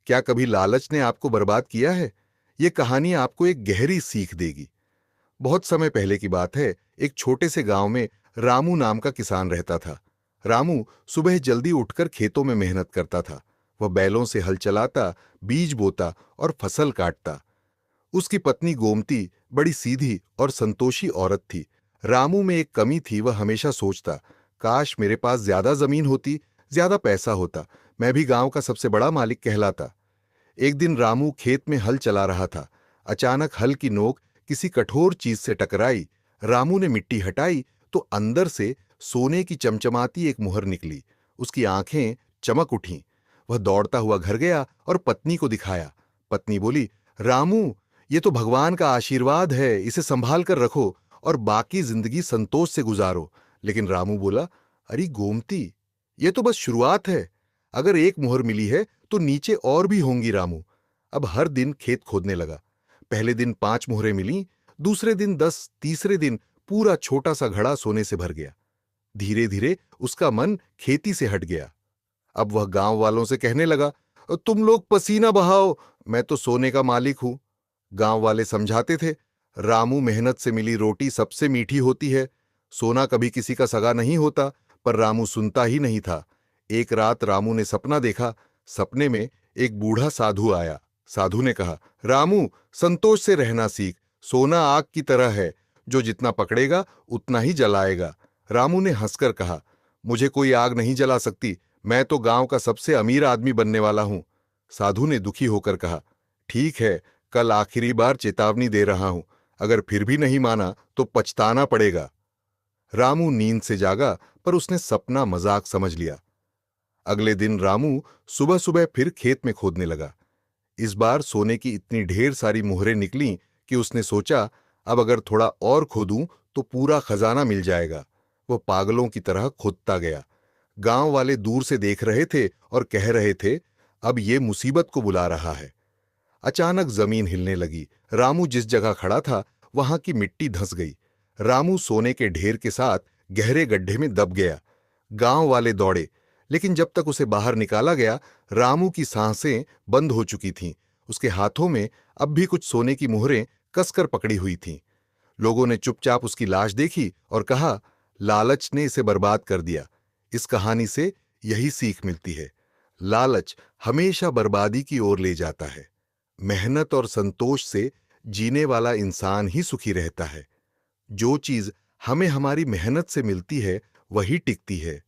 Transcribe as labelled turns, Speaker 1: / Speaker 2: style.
Speaker 1: क्या कभी लालच ने आपको बर्बाद किया है? ये कहानी आपको एक गहरी सीख देगी। बहुत समय पहले की बात है। एक छोटे से गांव में रामू नाम का किसान रहता था। रामू सुबह जल्दी उठकर खेतों में मेहनत करता था। वह बैलों से हल चलाता, बीज बोता और फसल काटता। उसकी पत्नी गोमती बड़ी सीधी और संतोषी औरत थी। रामू में एक कमी थी, वह हमेशा सोचता, काश मेरे पास ज्यादा जमीन होती, ज्यादा पैसा होता, मैं भी गांव का सबसे बड़ा मालिक कहलाता। एक दिन रामू खेत में हल चला रहा था। अचानक हल की नोक किसी कठोर चीज से टकराई। रामू ने मिट्टी हटाई तो अंदर से सोने की चमचमाती एक मुहर निकली। उसकी आंखें चमक उठीं। वह दौड़ता हुआ घर गया और पत्नी को दिखाया। पत्नी बोली, रामू, ये तो भगवान का आशीर्वाद है, इसे संभाल कर रखो और बाकी जिंदगी संतोष से गुजारो। लेकिन रामू बोला, अरे गोमती, ये तो बस शुरुआत है। अगर एक मुहर मिली है तो नीचे और भी होंगी। रामू अब हर दिन खेत खोदने लगा। पहले दिन 5 मुहरें मिली, दूसरे दिन 10, तीसरे दिन पूरा छोटा सा घड़ा सोने से भर गया। धीरे धीरे उसका मन खेती से हट गया। अब वह गांव वालों से कहने लगा, तुम लोग पसीना बहाओ, मैं तो सोने का मालिक हूं। गांव वाले समझाते थे, रामू, मेहनत से मिली रोटी सबसे मीठी होती है। सोना कभी किसी का सगा नहीं होता। पर रामू सुनता ही नहीं था। एक रात रामू ने सपना देखा। सपने में एक बूढ़ा साधु आया। साधु ने कहा, रामू, संतोष से रहना सीख। सोना आग की तरह है, जो जितना पकड़ेगा उतना ही जलाएगा। रामू ने हंसकर कहा, मुझे कोई आग नहीं जला सकती, मैं तो गांव का सबसे अमीर आदमी बनने वाला हूं। साधु ने दुखी होकर कहा, ठीक है, कल आखिरी बार चेतावनी दे रहा हूं, अगर फिर भी नहीं माना तो पछताना पड़ेगा। रामू नींद से जागा, पर उसने सपना मजाक समझ लिया। अगले दिन रामू सुबह सुबह फिर खेत में खोदने लगा। इस बार सोने की इतनी ढेर सारी मुहरें निकलीं कि उसने सोचा, अब अगर थोड़ा और खोदूं तो पूरा खजाना मिल जाएगा। वो पागलों की तरह खोदता गया। गांव वाले दूर से देख रहे थे और कह रहे थे, अब ये मुसीबत को बुला रहा है। अचानक जमीन हिलने लगी। रामू जिस जगह खड़ा था वहां की मिट्टी धंस गई। रामू सोने के ढेर के साथ गहरे गड्ढे में दब गया। गांव वाले दौड़े, लेकिन जब तक उसे बाहर निकाला गया, रामू की सांसें बंद हो चुकी थीं। उसके हाथों में अब भी कुछ सोने की मुहरें कसकर पकड़ी हुई थीं। लोगों ने चुपचाप उसकी लाश देखी और कहा, लालच ने इसे बर्बाद कर दिया। इस कहानी से यही सीख मिलती है, लालच हमेशा बर्बादी की ओर ले जाता है। मेहनत और संतोष से जीने वाला इंसान ही सुखी रहता है। जो चीज हमें हमारी मेहनत से मिलती है वही टिकती है।